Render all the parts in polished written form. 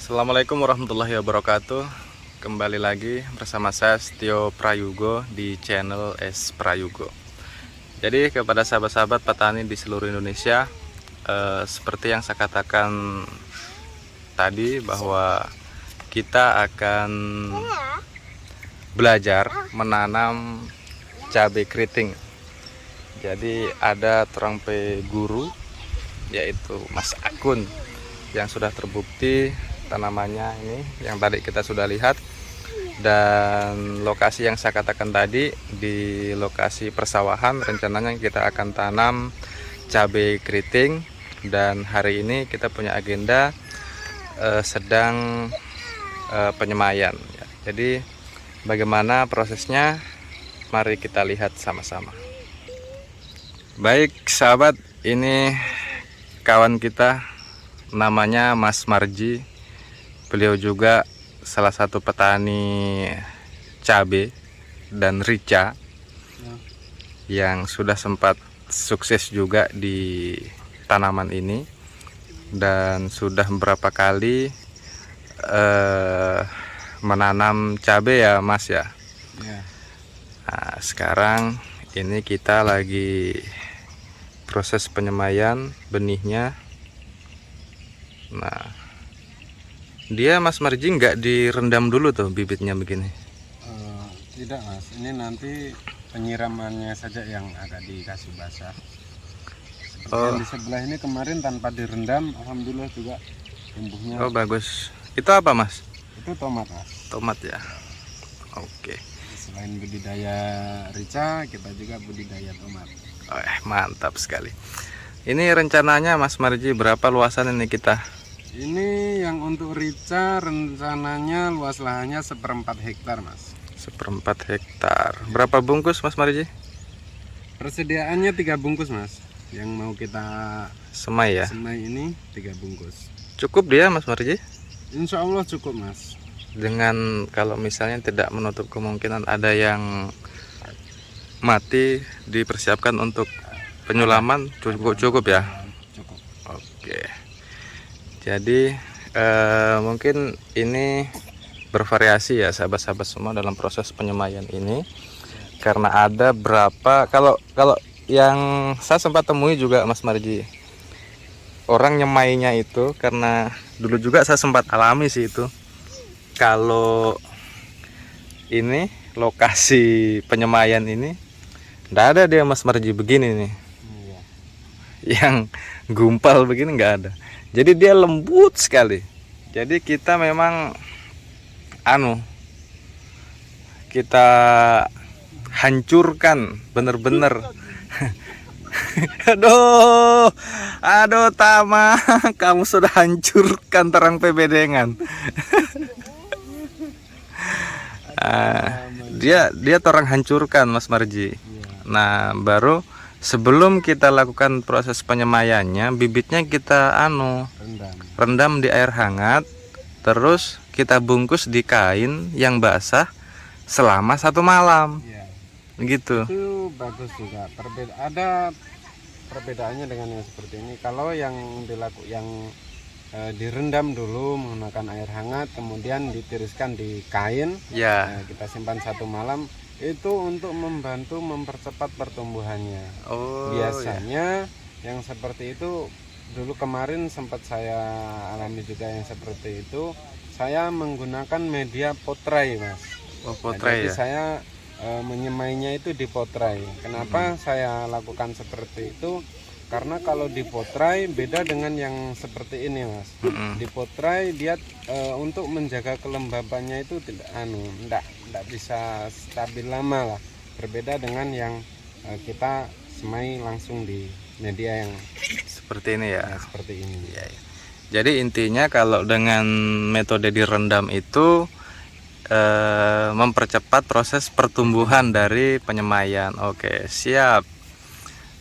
Assalamualaikum warahmatullahi wabarakatuh. Kembali lagi bersama saya Setio Prayugo di channel S Prayugo. Jadi kepada sahabat-sahabat petani di seluruh Indonesia, seperti yang saya katakan tadi bahwa kita akan belajar menanam cabai keriting. Jadi ada terangpe guru yaitu Mas Akun yang sudah terbukti tanamannya ini yang tadi kita sudah lihat, dan lokasi yang saya katakan tadi di lokasi persawahan. Rencananya kita akan tanam cabai keriting, dan hari ini kita punya agenda sedang penyemaian ya. Jadi bagaimana prosesnya, mari kita lihat sama-sama. Baik sahabat, ini kawan kita namanya Mas Marji. Beliau juga salah satu petani cabai dan rica yang sudah sempat sukses juga di tanaman ini, dan sudah beberapa kali menanam cabai ya Mas ya. Nah, sekarang ini kita lagi proses penyemaian benihnya. Nah, dia Mas Marji nggak direndam dulu tuh bibitnya begini? Tidak Mas, ini nanti penyiramannya saja yang agak dikasih basah. Yang di sebelah ini kemarin tanpa direndam, alhamdulillah juga tumbuhnya. Oh bagus. Itu apa Mas? Itu tomat Mas. Tomat ya. Oke. Selain budidaya rica, kita juga budidaya tomat. Mantap sekali. Ini rencananya Mas Marji berapa luasan ini kita? Ini yang untuk rica rencananya luas lahannya 1/4 hektar Mas. 1/4 hektar. Berapa bungkus Mas Marji? Persediaannya 3 bungkus Mas. Yang mau kita Semai ya? semai ini 3 bungkus. Cukup dia Mas Marji? Insya Allah cukup Mas. Dengan kalau misalnya tidak menutup kemungkinan ada yang mati, dipersiapkan untuk penyulaman, cukup ya? Cukup. Oke. Jadi mungkin ini bervariasi ya sahabat-sahabat semua dalam proses penyemaian ini, karena ada berapa, kalau yang saya sempat temui juga Mas Marji, orang nyemainya itu, karena dulu juga saya sempat alami sih itu. Kalau ini lokasi penyemaian ini nggak ada dia Mas Marji begini nih, yang gumpal begini nggak ada. Jadi dia lembut sekali. Jadi kita memang kita hancurkan bener-bener. aduh Tama, kamu sudah hancurkan terang pebedengan. Dia torang hancurkan Mas Marji. Nah, baru sebelum kita lakukan proses penyemaiannya, bibitnya kita rendam di air hangat, terus kita bungkus di kain yang basah selama 1 malam. Gitu. Itu bagus juga. Ada perbedaannya dengan yang seperti ini. Kalau yang direndam dulu menggunakan air hangat, kemudian ditiriskan di kain, kita simpan 1 malam, itu untuk membantu mempercepat pertumbuhannya. Biasanya yang seperti itu dulu kemarin sempat saya alami juga yang seperti itu. Saya menggunakan media potray Mas. Potray jadi ya? Saya menyemainya itu di potray. Kenapa saya lakukan seperti itu? Karena kalau di potray beda dengan yang seperti ini Mas. Di potray dia untuk menjaga kelembabannya itu tidak bisa stabil lama lah. Berbeda dengan yang kita semai langsung di media yang seperti ini ya. Seperti ini. Ya. Jadi intinya kalau dengan metode direndam itu mempercepat proses pertumbuhan dari penyemaian. Oke, siap.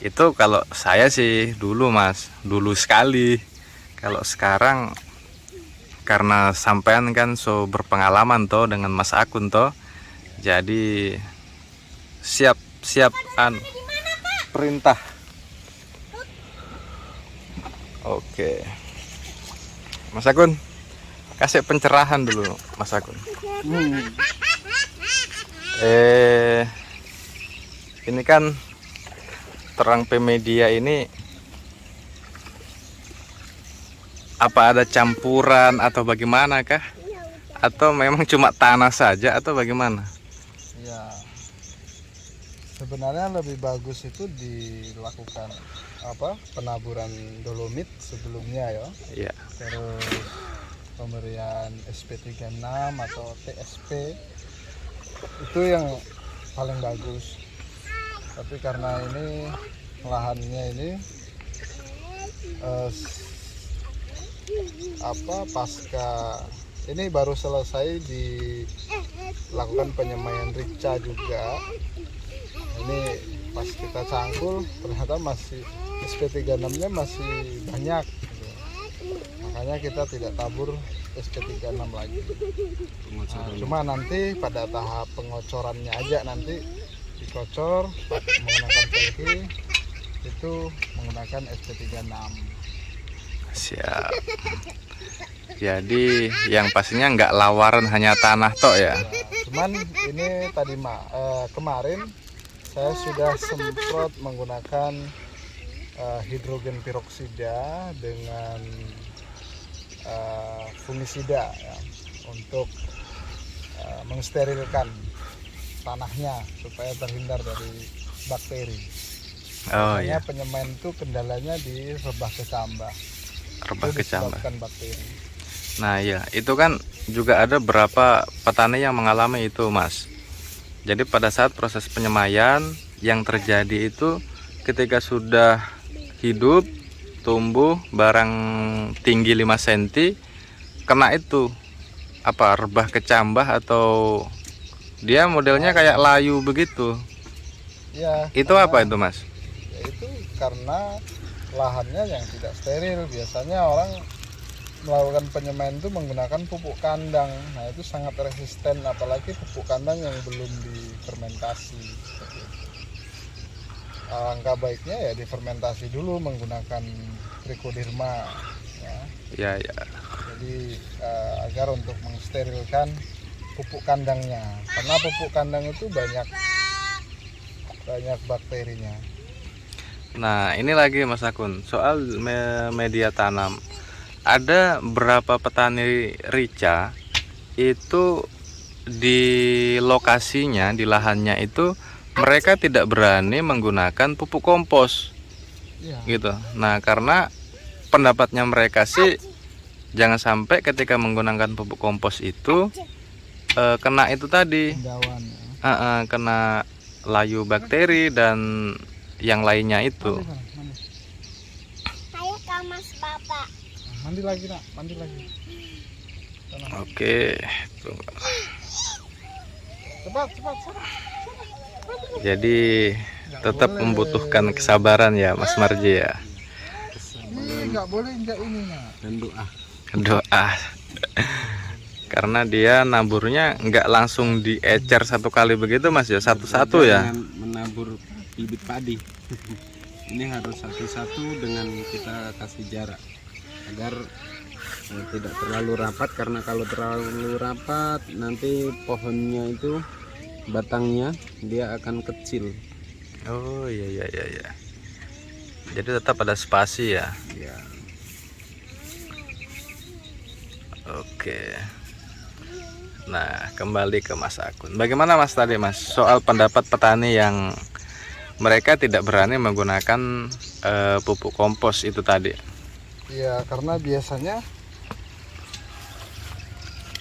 Itu kalau saya sih dulu Mas, dulu sekali. Kalau sekarang karena sampean kan so berpengalaman toh dengan Mas Akun toh, jadi siap perintah. Oke, Mas Akun, kasih pencerahan dulu Mas Akun. Hmm. Ini kan terang P-Media ini apa ada campuran atau bagaimana kah? Atau memang cuma tanah saja atau bagaimana? Ya, sebenarnya lebih bagus itu dilakukan penaburan dolomit sebelumnya ya. Iya. Terus pemberian SP36 atau TSP itu yang paling bagus. Tapi karena ini lahannya ini pasca ini baru selesai dilakukan penyemaian rica juga. Ini pas kita cangkul ternyata masih SP36-nya masih banyak gitu. Makanya kita tidak tabur SP36 lagi. Nah, cuma nanti pada tahap pengocorannya aja, nanti dikocor menggunakan tangki itu menggunakan SP36. Siap. Jadi yang pastinya nggak lawaran hanya tanah tok ya. Cuman ini tadi kemarin saya sudah semprot menggunakan hidrogen peroksida dengan fungisida ya, untuk mensterilkan tanahnya supaya terhindar dari bakteri. Oh Makanya iya, penyemaian itu kendalanya di rebah kecambah. rebah Itu kecambah. disebabkan bakteri. Nah iya, itu kan juga ada beberapa petani yang mengalami itu Mas. Jadi pada saat proses penyemaian yang terjadi itu ketika sudah hidup, tumbuh, barang tinggi 5 cm, kena itu rebah kecambah atau dia modelnya kayak layu begitu. Ya, Itu apa itu Mas? itu karena lahannya yang tidak steril. Biasanya orang melakukan penyemaian itu menggunakan pupuk kandang. Nah, itu sangat resisten, apalagi pupuk kandang yang belum difermentasi. Alangkah baiknya ya difermentasi dulu menggunakan trichoderma ya. Ya ya. Jadi agar untuk mensterilkan pupuk kandangnya, karena pupuk kandang itu banyak bakterinya. Nah ini lagi Mas Akun, soal media tanam. Ada berapa petani rica itu di lokasinya, di lahannya itu mereka tidak berani menggunakan pupuk kompos Ya. gitu. Nah karena pendapatnya mereka sih jangan sampai ketika menggunakan pupuk kompos itu kena itu tadi, Dawan. Ya. kena layu bakteri dan yang lainnya itu. Mandi. Saya kamas bapak. Mandi lagi nak, mandi lagi. Sana. Oke, tunggu. Cepat. Jadi tetap membutuhkan kesabaran ya Mas Marji ya. Ini nggak boleh injak ini nak. Dan doa. Doa. Karena dia naburnya nggak langsung diecer satu kali begitu Mas ya, satu-satu ya. Dengan menabur bibit padi. Ini harus satu-satu dengan kita kasih jarak agar tidak terlalu rapat, karena kalau terlalu rapat nanti pohonnya itu batangnya dia akan kecil. Oh iya. Jadi tetap ada spasi ya. Ya. Oke. Nah, kembali ke Mas Akun. Bagaimana Mas tadi Mas soal pendapat petani yang mereka tidak berani menggunakan pupuk kompos itu tadi? Ya, karena biasanya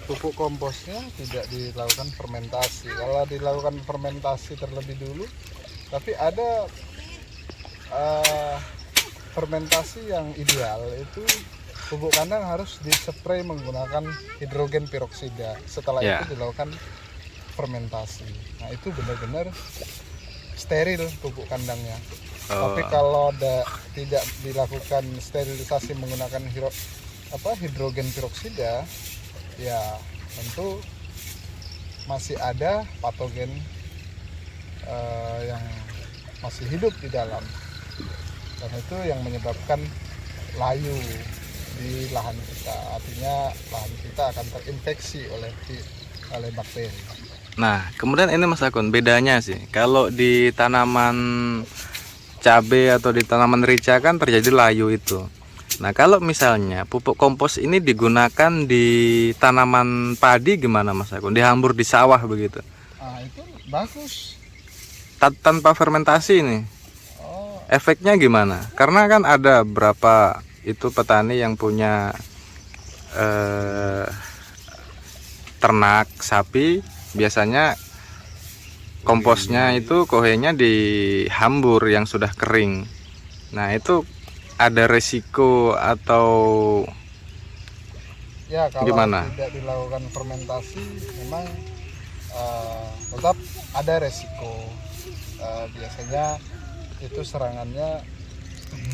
pupuk komposnya tidak dilakukan fermentasi. Kalau dilakukan fermentasi terlebih dulu, tapi ada fermentasi yang ideal itu pupuk kandang harus dispray menggunakan hidrogen peroksida. Setelah Ya. itu dilakukan fermentasi. Nah, itu benar-benar steril pupuk kandangnya. Oh. Tapi kalau tidak dilakukan sterilisasi menggunakan hidrogen peroksida, ya tentu masih ada patogen yang masih hidup di dalam, dan itu yang menyebabkan layu di di lahan kita. Artinya lahan kita akan terinfeksi oleh bakteri. Nah, kemudian ini Mas Akun, bedanya sih kalau di tanaman cabai atau di tanaman rica kan terjadi layu itu. Nah, kalau misalnya pupuk kompos ini digunakan di tanaman padi gimana Mas Akun? Dihambur di sawah begitu. Nah, itu bagus. Tanpa fermentasi ini. Oh, Efeknya gimana? Karena kan ada berapa itu petani yang punya ternak sapi, biasanya komposnya itu kohenya dihambur yang sudah kering. Nah, itu ada resiko atau ya kalau gimana? tidak dilakukan fermentasi memang tetap ada resiko. Biasanya itu serangannya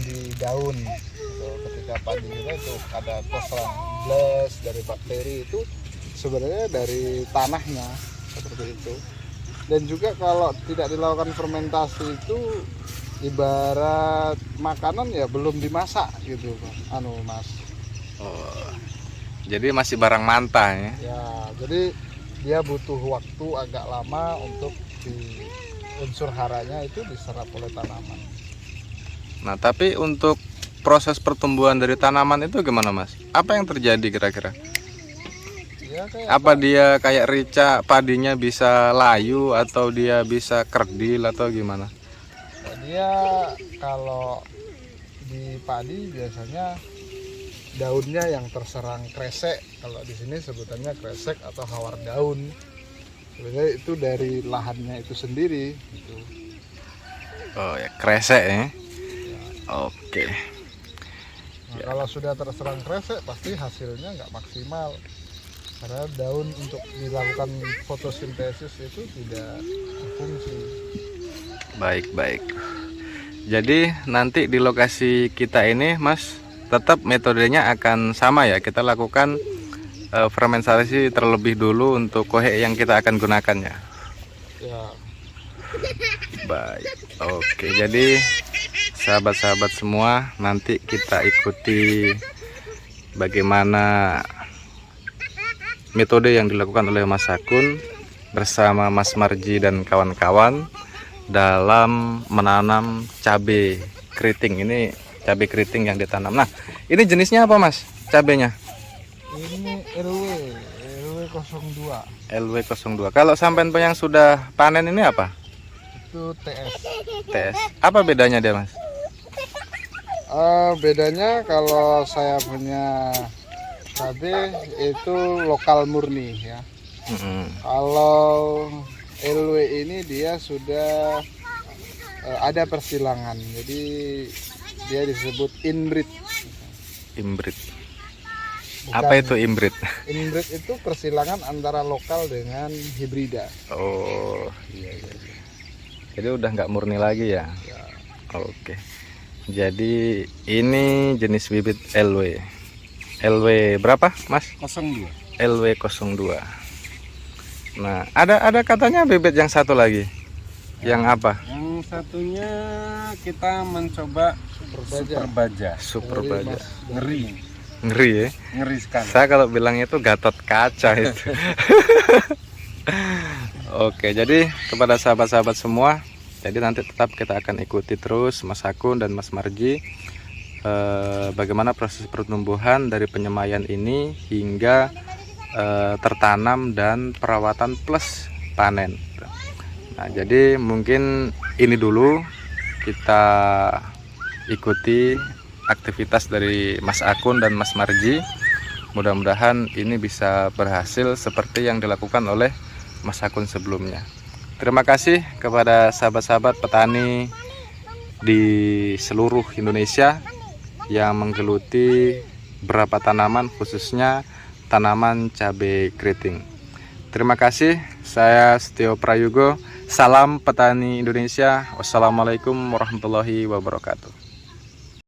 di daun. Ketika padi kita itu ada terserang blast dari bakteri, itu sebenarnya dari tanahnya seperti itu. Dan juga kalau tidak dilakukan fermentasi itu ibarat makanan ya belum dimasak gitu Mas. Oh, jadi masih barang mentah ya? Ya, jadi dia butuh waktu agak lama untuk unsur haranya itu diserap oleh tanaman. Nah, tapi untuk proses pertumbuhan dari tanaman itu gimana Mas? Apa yang terjadi kira-kira? Ya, kayak Apa dia kayak rica, padinya bisa layu atau dia bisa kerdil atau gimana? dia kalau di padi biasanya daunnya yang terserang kresek. Kalau di sini sebutannya kresek atau hawar daun. Sebenarnya itu dari lahannya itu sendiri gitu. Oh ya, kresek ya. Oke. Nah, kalau sudah terserang kresek pasti hasilnya nggak maksimal, karena daun untuk dilakukan fotosintesis itu tidak berfungsi. Baik. Jadi nanti di lokasi kita ini Mas, tetap metodenya akan sama ya. Kita lakukan fermentasi terlebih dulu untuk kohe yang kita akan gunakan ya. Ya, Baik. Oke, jadi sahabat-sahabat semua, nanti kita ikuti bagaimana metode yang dilakukan oleh Mas Akun bersama Mas Marji dan kawan-kawan dalam menanam cabai keriting. Ini cabai keriting yang ditanam. Nah, ini jenisnya apa Mas cabainya? ini LW 02, LW02. Kalau sampean yang sudah panen ini apa? itu TS. TS. Apa bedanya dia Mas? Bedanya kalau saya punya cabai itu lokal murni ya. Kalau LW ini dia sudah ada persilangan, jadi dia disebut inbreed. Inbreed. Bukan. Apa itu inbreed? Inbreed itu persilangan antara lokal dengan hibrida. Oh iya. Jadi udah nggak murni lagi ya? Oke. Jadi ini jenis bibit LW. LW berapa Mas? 02. LW02. Nah, ada katanya bibit yang satu lagi. Yang apa? Yang satunya kita mencoba super baja. Ngeri ya. Ngeri sekali. Saya kalau bilang itu Gatot Kaca itu. Oke, jadi kepada sahabat-sahabat semua, jadi nanti tetap kita akan ikuti terus Mas Akun dan Mas Marji bagaimana proses pertumbuhan dari penyemaian ini hingga tertanam dan perawatan plus panen. Nah, jadi mungkin ini dulu kita ikuti aktivitas dari Mas Akun dan Mas Marji. Mudah-mudahan ini bisa berhasil seperti yang dilakukan oleh Mas Akun sebelumnya. Terima kasih kepada sahabat-sahabat petani di seluruh Indonesia yang menggeluti beberapa tanaman, khususnya tanaman cabai keriting. Terima kasih, saya Setio Prayogo. Salam petani Indonesia. Wassalamualaikum warahmatullahi wabarakatuh.